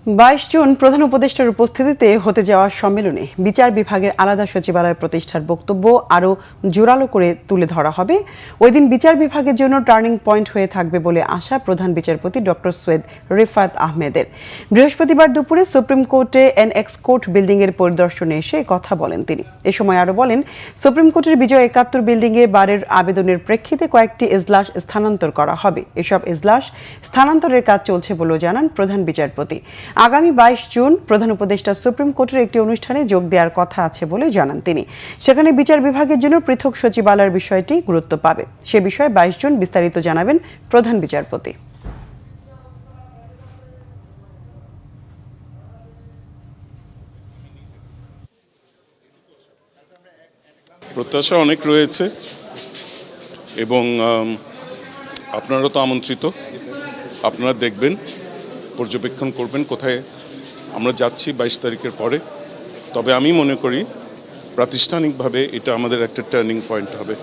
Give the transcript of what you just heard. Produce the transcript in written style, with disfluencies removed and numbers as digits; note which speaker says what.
Speaker 1: 22 June প্রধান উপদেষ্টার উপস্থিতিতে হতে যাওয়া সম্মেলনে বিচার বিভাগের আলাদা সচিবালয় প্রতিষ্ঠার বক্তব্য আরও জোরালো করে তুলে ধরা হবে। ওই দিন বিচার বিভাগের জন্য টার্নিং পয়েন্ট হয়ে থাকবে বলে আশা প্রধান বিচারপতি ডক্টর সৈয়দ রিফাত আহমেদের। বৃহস্পতিবার দুপুরে সুপ্রিম কোর্টে এনএক্স কোর্ট বিল্ডিংয়ের পরিদর্শনে এসে কথা বলেন তিনি। এ সময় আরও বলেন, সুপ্রিম কোর্টের বিজয় 71 বিল্ডিংয়ে বারের আবেদনের প্রেক্ষিতে কয়েকটি এজলাস স্থানান্তর করা হবে। এসব এজলাস স্থানান্তরের কাজ চলছে বলেও জানান প্রধান বিচারপতি। আগামী 22 জুন প্রধান উপদেষ্টা সুপ্রিম কোর্টের একটি অনুষ্ঠানে যোগ দেওয়ার কথা আছে বলে জানান তিনি। সেখানে বিচার বিভাগের জন্য পৃথক সচিবালয়ের বিষয়টি গুরুত্ব পাবে। সে বিষয়ে 22 জুন বিস্তারিত জানাবেন প্রধান বিচারপতি।
Speaker 2: প্রত্যাশা অনেক রয়েছে এবং আপনারা তো আমন্ত্রিত। আপনারা দেখবেন, পর্যবেক্ষণ করবেন কোথায় আমরা যাচ্ছি 22 তারিখের পরে। তবে আমি মনে করি প্রাতিষ্ঠানিকভাবে এটা আমাদের একটা টার্নিং পয়েন্ট হবে।